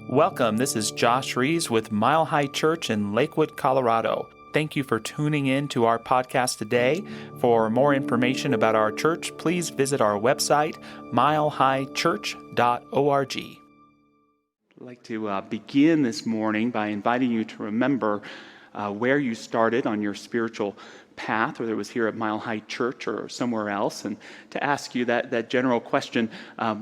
Welcome, this is Josh Reeves with Mile High Church in Lakewood, Colorado. Thank you for tuning in to our podcast today. For more information about our church, please visit our website, milehighchurch.org. I'd like to begin this morning by inviting you to remember where you started on your spiritual path, whether it was here at Mile High Church or somewhere else, and to ask you that general question,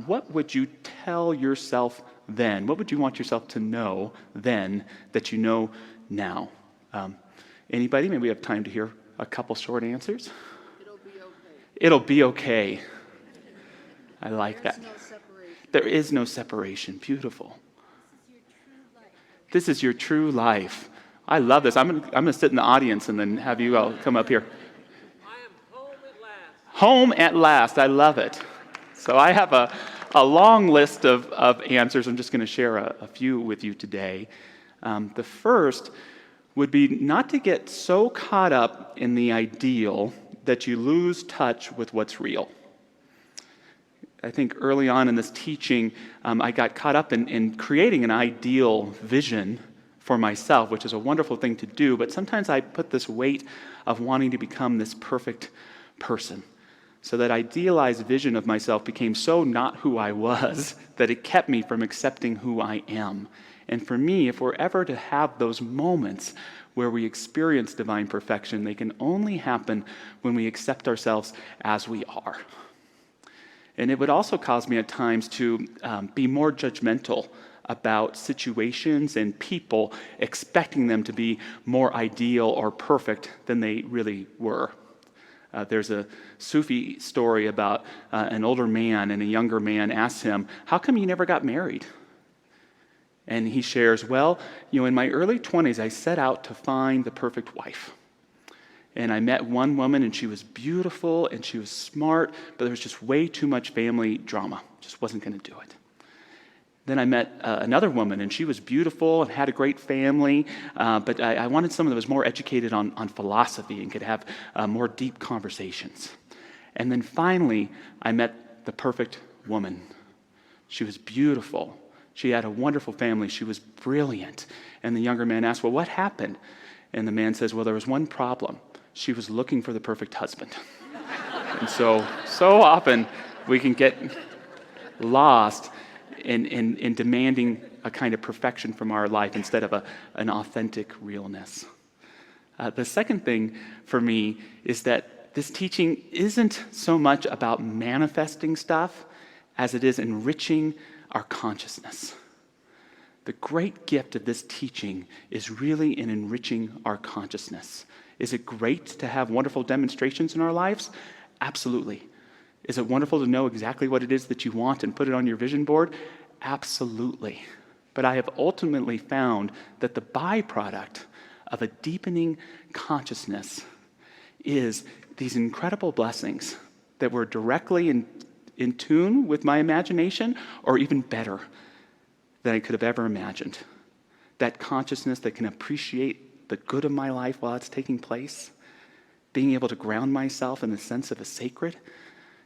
what would you tell yourself then? What would you want yourself to know then that you know now? Anybody? Maybe we have time to hear a couple short answers. It'll be okay. It'll be okay. I like There's that. no separation. There is no separation. Beautiful. This is your true life. This is your true life. I love this. I'm gonna sit in the audience and then have you all come up here. I am home at last. Home at last. I love it. So I have a long list of answers. I'm just going to share a few with you today. The first would be not to get so caught up in the ideal that you lose touch with what's real. I think early on in this teaching, I got caught up in creating an ideal vision for myself, which is a wonderful thing to do, but sometimes I put this weight of wanting to become this perfect person. So that idealized vision of myself became so not who I was that it kept me from accepting who I am. And for me, if we're ever to have those moments where we experience divine perfection, they can only happen when we accept ourselves as we are. And it would also cause me at times to be more judgmental about situations and people, expecting them to be more ideal or perfect than they really were. There's a Sufi story about an older man and a younger man asks him, "How come you never got married?" And he shares, "Well, in my early 20s, I set out to find the perfect wife. And I met one woman, and she was beautiful, and she was smart, but there was just way too much family drama. Just wasn't going to do it. Then I met another woman, and she was beautiful and had a great family, but I wanted someone that was more educated on philosophy and could have more deep conversations. And then finally, I met the perfect woman. She was beautiful. She had a wonderful family. She was brilliant." And the younger man asked, "Well, what happened?" And the man says, "Well, there was one problem. She was looking for the perfect husband." And so often we can get lost in demanding a kind of perfection from our life instead of an authentic realness. The second thing for me is that this teaching isn't so much about manifesting stuff as it is enriching our consciousness. The great gift of this teaching is really in enriching our consciousness. Is it great to have wonderful demonstrations in our lives? Absolutely. Is it wonderful to know exactly what it is that you want and put it on your vision board? Absolutely. But I have ultimately found that the byproduct of a deepening consciousness is these incredible blessings that were directly in tune with my imagination, or even better than I could have ever imagined. That consciousness that can appreciate the good of my life while it's taking place, being able to ground myself in the sense of a sacred,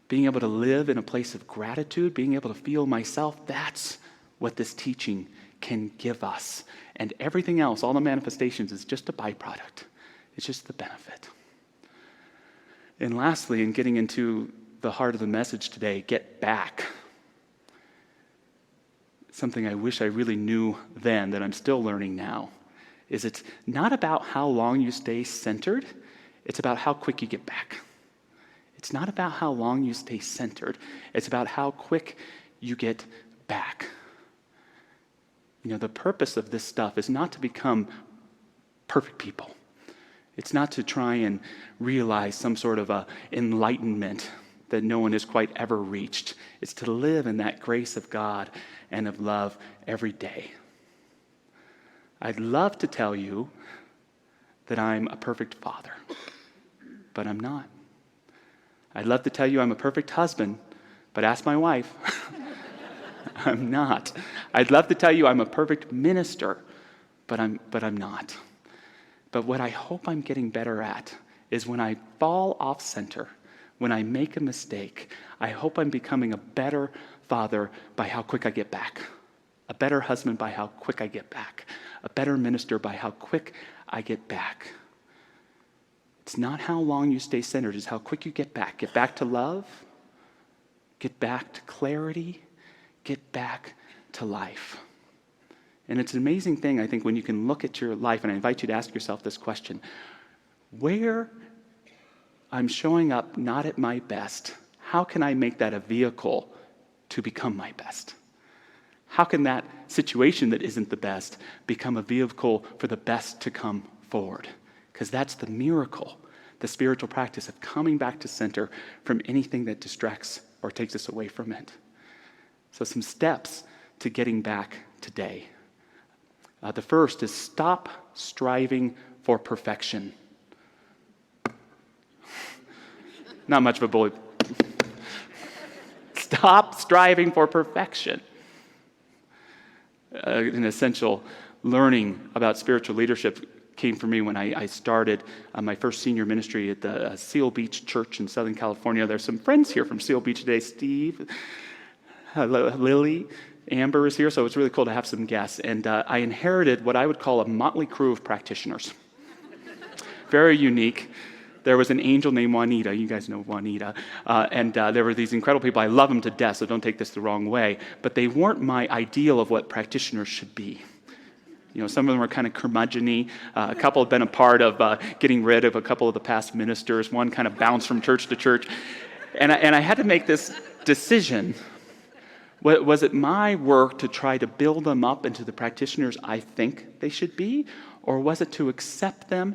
being able to live in a place of gratitude, being able to feel myself, that's what this teaching can give us. And everything else, all the manifestations, is just a byproduct. It's just the benefit. And lastly, in getting into the heart of the message today, get back. Something I wish I really knew then that I'm still learning now, is it's not about how long you stay centered, it's about how quick you get back. It's not about how long you stay centered. It's about how quick you get back. The purpose of this stuff is not to become perfect people. It's not to try and realize some sort of enlightenment that no one has quite ever reached. It's to live in that grace of God and of love every day. I'd love to tell you that I'm a perfect father, but I'm not. I'd love to tell you I'm a perfect husband, but ask my wife. I'm not. I'd love to tell you I'm a perfect minister, but I'm not. But what I hope I'm getting better at is when I fall off center, when I make a mistake, I hope I'm becoming a better father by how quick I get back. A better husband by how quick I get back. A better minister by how quick I get back. It's not how long you stay centered, it's how quick you get back. Get back to love, get back to clarity, get back to life. And it's an amazing thing, I think, when you can look at your life, and I invite you to ask yourself this question: where I'm showing up not at my best, how can I make that a vehicle to become my best? How can that situation that isn't the best become a vehicle for the best to come forward? Because that's the miracle, the spiritual practice of coming back to center from anything that distracts or takes us away from it. So some steps to getting back today. The first is stop striving for perfection. Not much of a bully. Stop striving for perfection. An essential learning about spiritual leadership came for me when I started my first senior ministry at the Seal Beach Church in Southern California. There's some friends here from Seal Beach today. Steve, Lily, Amber is here, so it's really cool to have some guests. And I inherited what I would call a motley crew of practitioners. Very unique. There was an angel named Juanita. You guys know Juanita. And there were these incredible people. I love them to death, so don't take this the wrong way. But they weren't my ideal of what practitioners should be. You know, some of them were kind of curmudgeon-y. A couple had been a part of getting rid of a couple of the past ministers. One kind of bounced from church to church. And I had to make this decision. Was it my work to try to build them up into the practitioners I think they should be? Or was it to accept them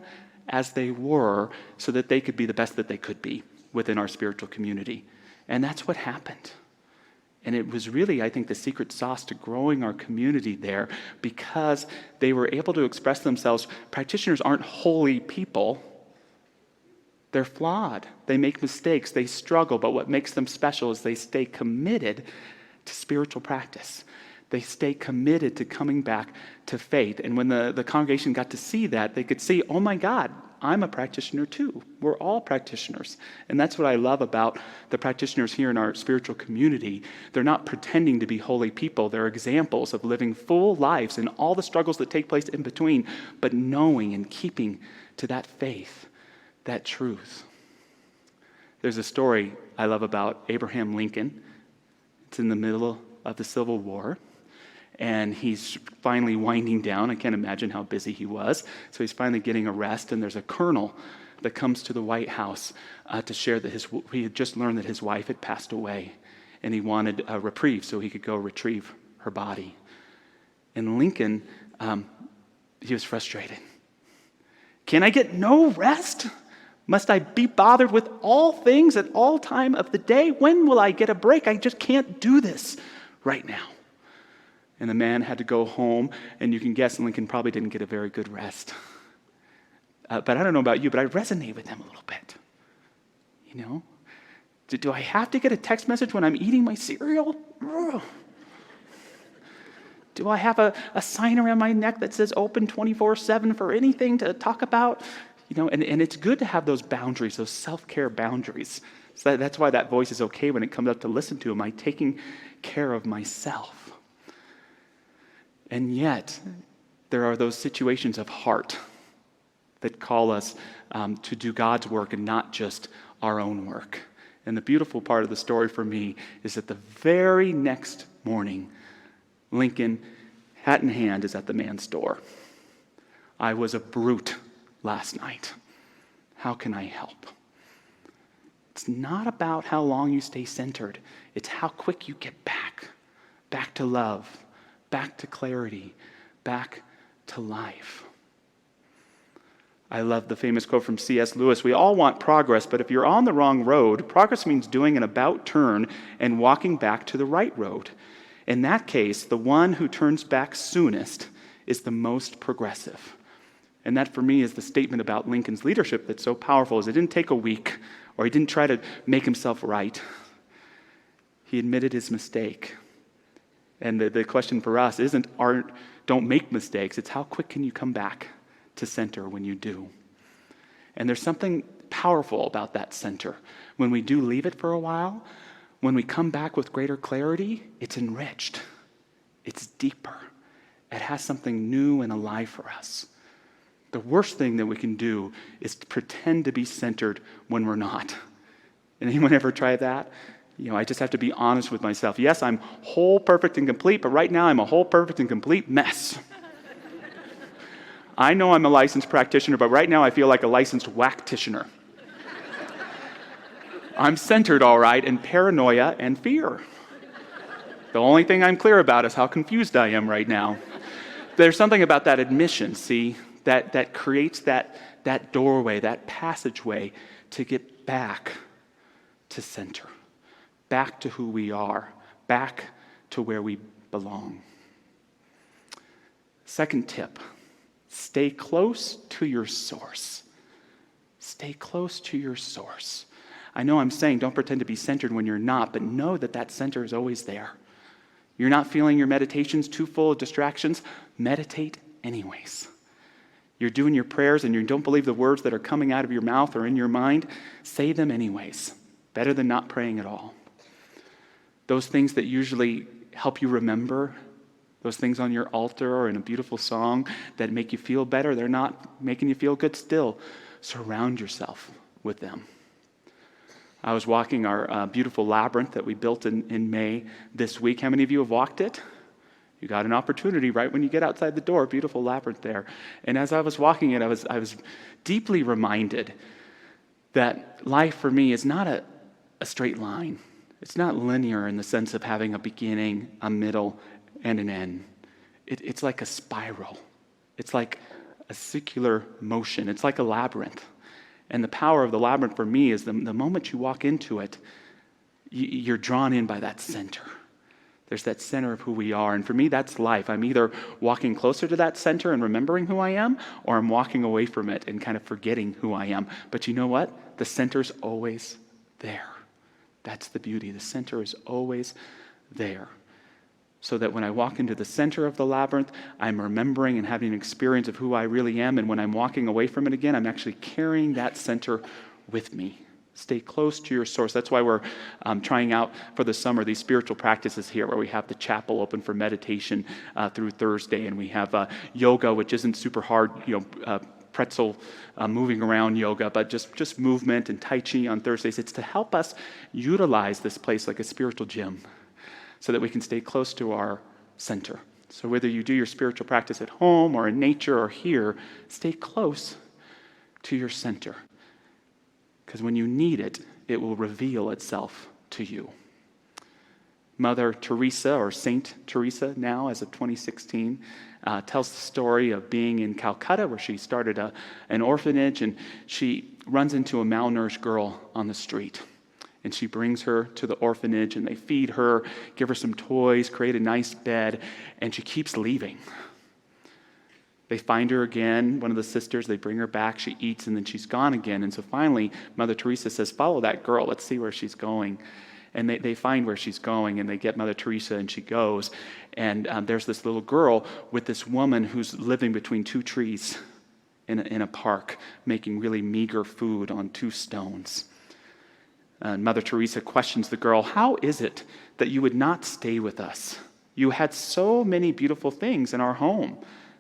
as they were so that they could be the best that they could be within our spiritual community? And that's what happened. And it was really, I think, the secret sauce to growing our community there, because they were able to express themselves. Practitioners aren't holy people. They're flawed. They make mistakes. They struggle. But what makes them special is they stay committed to spiritual practice. They stay committed to coming back to faith. And when the congregation got to see that, they could see, oh my God, I'm a practitioner too. We're all practitioners. And that's what I love about the practitioners here in our spiritual community. They're not pretending to be holy people. They're examples of living full lives and all the struggles that take place in between, but knowing and keeping to that faith, that truth. There's a story I love about Abraham Lincoln. It's in the middle of the Civil War. And he's finally winding down. I can't imagine how busy he was. So he's finally getting a rest, and there's a colonel that comes to the White House to share that he had just learned that his wife had passed away, and he wanted a reprieve so he could go retrieve her body. And Lincoln, he was frustrated. Can I get no rest? Must I be bothered with all things at all time of the day? When will I get a break? I just can't do this right now. And the man had to go home, and you can guess Lincoln probably didn't get a very good rest. But I don't know about you, but I resonate with him a little bit. You know? Do I have to get a text message when I'm eating my cereal? Ugh. Do I have a sign around my neck that says open 24/7 for anything to talk about? You know, and it's good to have those boundaries, those self-care boundaries. So that's why that voice is okay when it comes up to listen to. Am I taking care of myself? And yet, there are those situations of heart that call us to do God's work and not just our own work. And the beautiful part of the story for me is that the very next morning, Lincoln, hat in hand, is at the man's door. I was a brute last night. How can I help? It's not about how long you stay centered. It's how quick you get back to love, back to clarity, back to life. I love the famous quote from C.S. Lewis. We all want progress, but if you're on the wrong road, progress means doing an about turn and walking back to the right road. In that case, the one who turns back soonest is the most progressive. And that, for me, is the statement about Lincoln's leadership that's so powerful, is it didn't take a week, or he didn't try to make himself right. He admitted his mistake. And the question for us isn't don't make mistakes. It's how quick can you come back to center when you do. And there's something powerful about that center. When we do leave it for a while, when we come back with greater clarity, it's enriched. It's deeper. It has something new and alive for us. The worst thing that we can do is to pretend to be centered when we're not. And anyone ever try that? I just have to be honest with myself. Yes, I'm whole, perfect, and complete, but right now I'm a whole, perfect, and complete mess. I know I'm a licensed practitioner, but right now I feel like a licensed whack-titioner. I'm centered, all right, in paranoia and fear. The only thing I'm clear about is how confused I am right now. There's something about that admission, see, that creates that doorway, that passageway to get back to center, back to who we are, back to where we belong. Second tip, stay close to your source. Stay close to your source. I know I'm saying don't pretend to be centered when you're not, but know that center is always there. You're not feeling your meditations too full of distractions? Meditate anyways. You're doing your prayers and you don't believe the words that are coming out of your mouth or in your mind? Say them anyways. Better than not praying at all. Those things that usually help you remember, those things on your altar or in a beautiful song that make you feel better, they're not making you feel good still. Surround yourself with them. I was walking our beautiful labyrinth that we built in May this week. How many of you have walked it? You got an opportunity right when you get outside the door, beautiful labyrinth there. And as I was walking it, I was deeply reminded that life for me is not a straight line. It's not linear in the sense of having a beginning, a middle, and an end. It's like a spiral. It's like a circular motion. It's like a labyrinth. And the power of the labyrinth for me is the moment you walk into it, you're drawn in by that center. There's that center of who we are. And for me, that's life. I'm either walking closer to that center and remembering who I am, or I'm walking away from it and kind of forgetting who I am. But you know what? The center's always there. That's the beauty. The center is always there. So that when I walk into the center of the labyrinth, I'm remembering and having an experience of who I really am. And when I'm walking away from it again, I'm actually carrying that center with me. Stay close to your source. That's why we're trying out for the summer these spiritual practices here, where we have the chapel open for meditation through Thursday, and we have yoga, which isn't super hard, pretzel moving around yoga, but just movement, and Tai Chi on Thursdays. It's to help us utilize this place like a spiritual gym, so that we can stay close to our center. So whether you do your spiritual practice at home or in nature or here, stay close to your center. Because when you need it, it will reveal itself to you. Mother Teresa, or Saint Teresa now as of 2016, tells the story of being in Calcutta, where she started an orphanage, and she runs into a malnourished girl on the street. And she brings her to the orphanage, and they feed her, give her some toys, create a nice bed, and she keeps leaving. They find her again, one of the sisters, they bring her back, she eats, and then she's gone again. And so finally, Mother Teresa says, follow that girl, let's see where she's going. And they find where she's going, and they get Mother Teresa, and she goes. And there's this little girl with this woman who's living between two trees in a park, making really meager food on two stones. Mother Teresa questions the girl, how is it that you would not stay with us? You had so many beautiful things in our home.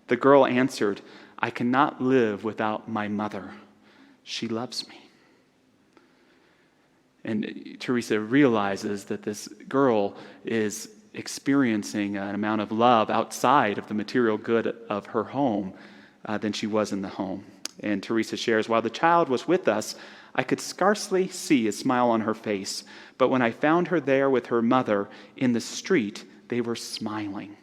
The girl answered, I cannot live without my mother. She loves me. And Teresa realizes that this girl is experiencing an amount of love outside of the material good of her home than she was in the home. And Teresa shares, while the child was with us, I could scarcely see a smile on her face, but when I found her there with her mother in the street, they were smiling.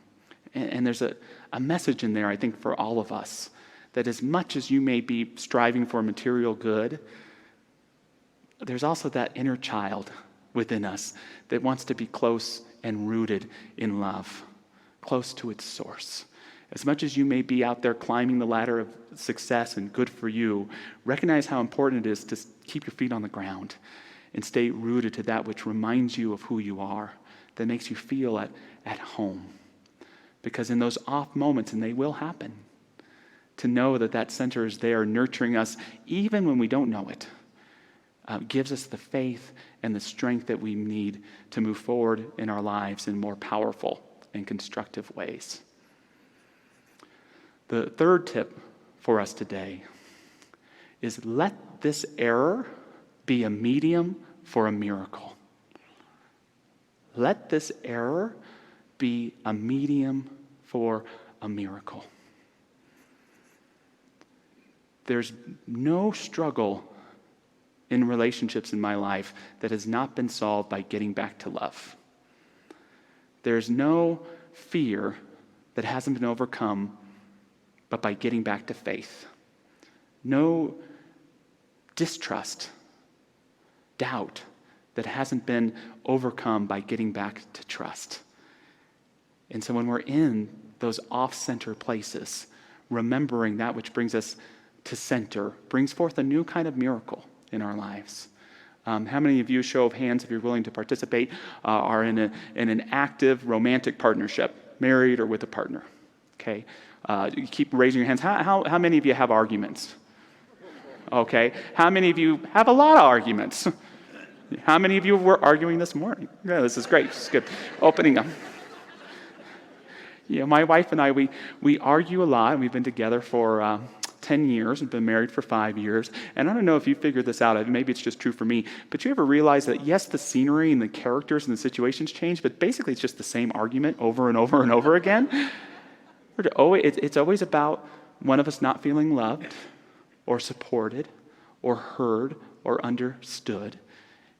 And there's a message in there, I think, for all of us, that as much as you may be striving for material good, there's also that inner child within us that wants to be close and rooted in love, close to its source. As much as you may be out there climbing the ladder of success and good for you, recognize how important it is to keep your feet on the ground and stay rooted to that which reminds you of who you are, that makes you feel at home. Because in those off moments, and they will happen, to know that center is there nurturing us even when we don't know it, gives us the faith and the strength that we need to move forward in our lives in more powerful in constructive ways. The third tip for us today is let this error be a medium for a miracle. Let this error be a medium for a miracle. There's no struggle in relationships in my life that has not been solved by getting back to love. There's no fear that hasn't been overcome but by getting back to faith. No distrust, doubt that hasn't been overcome by getting back to trust. And so when we're in those off-center places, remembering that which brings us to center brings forth a new kind of miracle in our lives. How many of you, show of hands, if you're willing to participate, are in an active romantic partnership, married or with a partner? Okay, you keep raising your hands. How many of you have arguments? Okay, how many of you have a lot of arguments? How many of you were arguing this morning? Yeah, this is great. This is good. Opening up. Yeah, my wife and I, we argue a lot. We've been together for 10 years. We've been married for 5 years. And I don't know if you figured this out. Maybe it's just true for me. But you ever realize that, yes, the scenery and the characters and the situations change, but basically it's just the same argument over and over and over again? It's always about one of us not feeling loved or supported or heard or understood.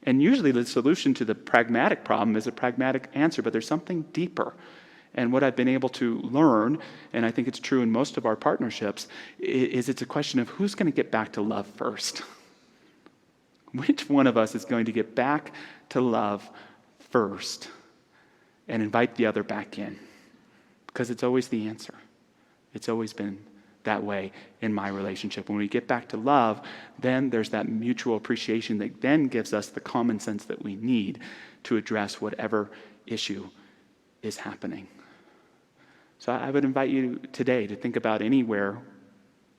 And usually the solution to the pragmatic problem is a pragmatic answer, but there's something deeper. And what I've been able to learn, and I think it's true in most of our partnerships, is it's a question of who's going to get back to love first. Which one of us is going to get back to love first and invite the other back in? Because it's always the answer. It's always been that way in my relationship. When we get back to love, then there's that mutual appreciation that then gives us the common sense that we need to address whatever issue is happening. So I would invite you today to think about anywhere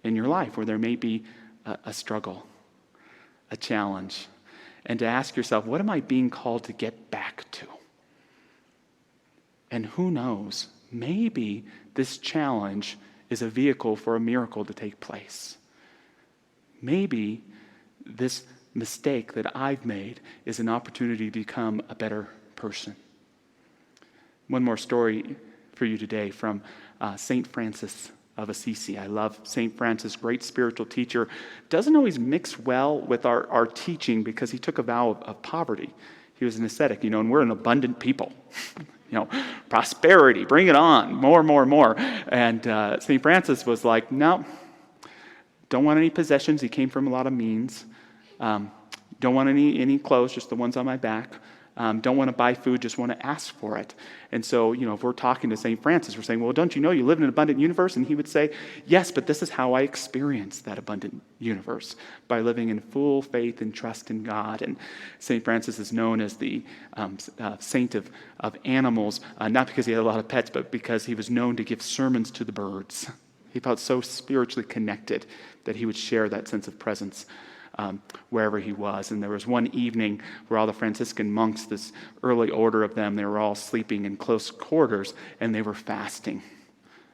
in your life where there may be a struggle, a challenge, and to ask yourself, what am I being called to get back to? And who knows, maybe this challenge is a vehicle for a miracle to take place. Maybe this mistake that I've made is an opportunity to become a better person. One more story for you today from St. Francis of Assisi. I love St. Francis, great spiritual teacher. Doesn't always mix well with our teaching because he took a vow of poverty. He was an ascetic, and we're an abundant people. Prosperity, bring it on, more. And St. Francis was like, no, don't want any possessions. He came from a lot of means. Don't want any clothes, just the ones on my back. Don't want to buy food, just want to ask for it. And so, if we're talking to St. Francis, we're saying, well, don't you know you live in an abundant universe? And he would say, yes, but this is how I experience that abundant universe, by living in full faith and trust in God. And St. Francis is known as the saint of animals, not because he had a lot of pets, but because he was known to give sermons to the birds. He felt so spiritually connected that he would share that sense of presence wherever he was. And there was one evening where all the Franciscan monks, this early order of them, they were all sleeping in close quarters and they were fasting.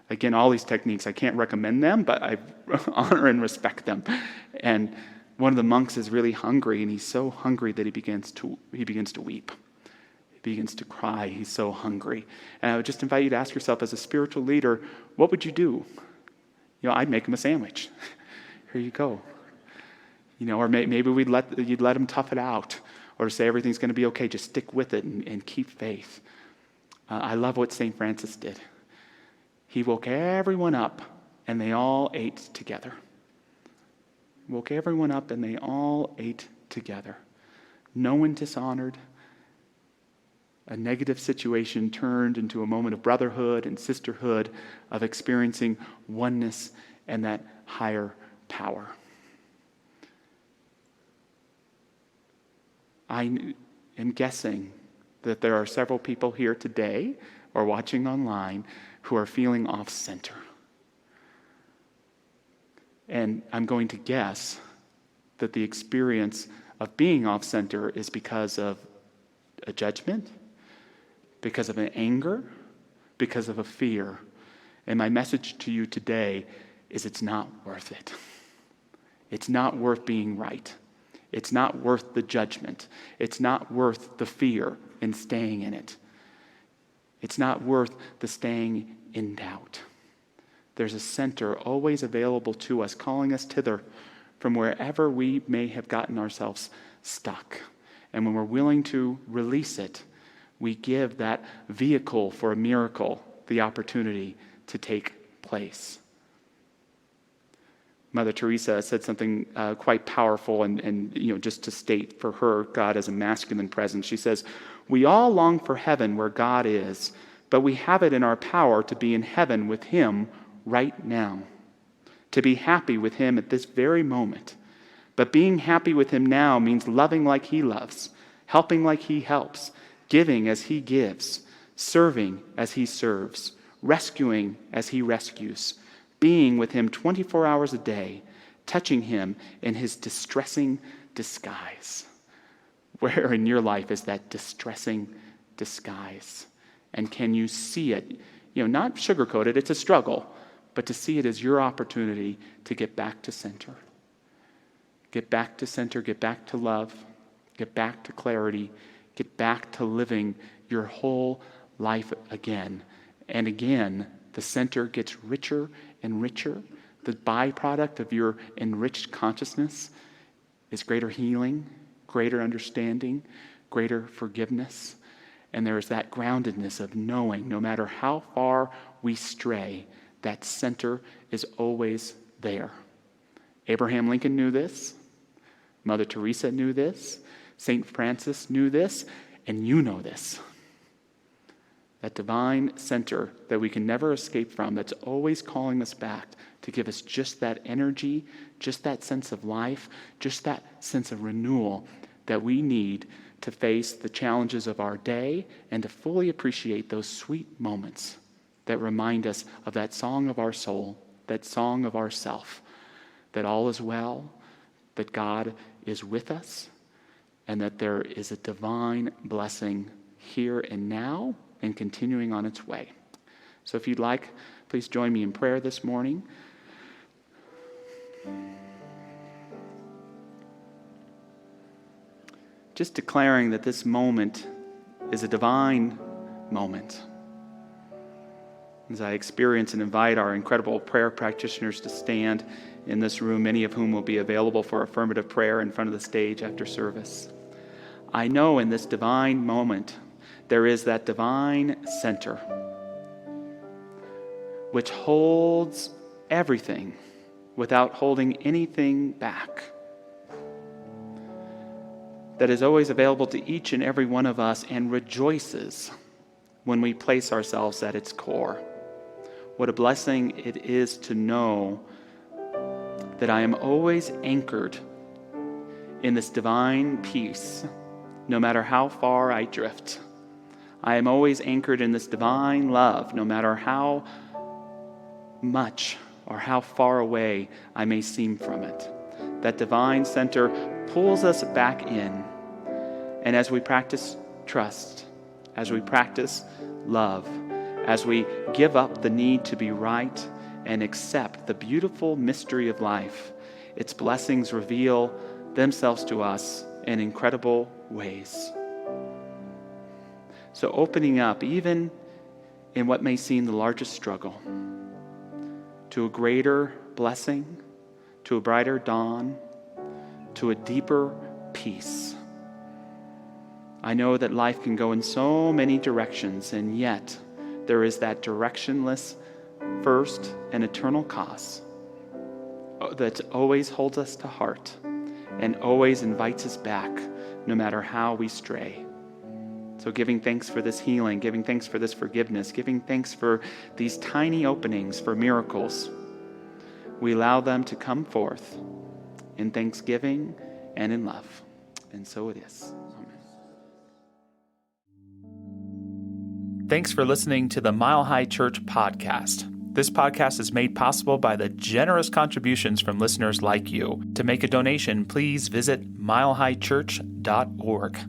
Again, all these techniques, I can't recommend them, but I honor and respect them. And one of the monks is really hungry, and he's so hungry that he begins to weep. He begins to cry. He's so hungry. And I would just invite you to ask yourself, as a spiritual leader, what would you do? I'd make him a sandwich. Here you go. Or maybe you'd let him tough it out, or say everything's going to be okay. Just stick with it and keep faith. I love what St. Francis did. He woke everyone up, and they all ate together. Woke everyone up, and they all ate together. No one dishonored. A negative situation turned into a moment of brotherhood and sisterhood, of experiencing oneness and that higher power. I am guessing that there are several people here today or watching online who are feeling off-center. And I'm going to guess that the experience of being off-center is because of a judgment, because of an anger, because of a fear. And my message to you today is it's not worth it. It's not worth being right. It's not worth the judgment. It's not worth the fear and staying in it. It's not worth the staying in doubt. There's a center always available to us, calling us thither from wherever we may have gotten ourselves stuck. And when we're willing to release it, we give that vehicle for a miracle the opportunity to take place. Mother Teresa said something quite powerful, and just to state for her God as a masculine presence. She says, "We all long for heaven where God is, but we have it in our power to be in heaven with Him right now, to be happy with Him at this very moment. But being happy with Him now means loving like He loves, helping like He helps, giving as He gives, serving as He serves, rescuing as He rescues, being with Him 24 hours a day, touching Him in His distressing disguise." Where in your life is that distressing disguise? And can you see it? Not sugarcoat it, it's a struggle, but to see it as your opportunity to get back to center. Get back to center, get back to love, get back to clarity, get back to living your whole life again. And again, the center gets richer and richer. The byproduct of your enriched consciousness is greater healing, greater understanding, greater forgiveness. And there is that groundedness of knowing no matter how far we stray, that center is always there. Abraham Lincoln knew this. Mother Teresa knew this. St. Francis knew this. And you know this. That divine center that we can never escape from, that's always calling us back to give us just that energy, just that sense of life, just that sense of renewal that we need to face the challenges of our day and to fully appreciate those sweet moments that remind us of that song of our soul, that song of ourself, that all is well, that God is with us, and that there is a divine blessing here and now and continuing on its way. So if you'd like, please join me in prayer this morning. Just declaring that this moment is a divine moment. As I experience and invite our incredible prayer practitioners to stand in this room, many of whom will be available for affirmative prayer in front of the stage after service, I know in this divine moment there is that divine center which holds everything without holding anything back, that is always available to each and every one of us and rejoices when we place ourselves at its core. What a blessing it is to know that I am always anchored in this divine peace, no matter how far I drift. I am always anchored in this divine love, no matter how much or how far away I may seem from it. That divine center pulls us back in. And as we practice trust, as we practice love, as we give up the need to be right and accept the beautiful mystery of life, its blessings reveal themselves to us in incredible ways. So opening up, even in what may seem the largest struggle, to a greater blessing, to a brighter dawn, to a deeper peace. I know that life can go in so many directions, and yet there is that directionless first and eternal cause that always holds us to heart and always invites us back no matter how we stray. So giving thanks for this healing, giving thanks for this forgiveness, giving thanks for these tiny openings for miracles, we allow them to come forth in thanksgiving and in love. And so it is. Amen. Thanks for listening to the Mile High Church podcast. This podcast is made possible by the generous contributions from listeners like you. To make a donation, please visit milehighchurch.org.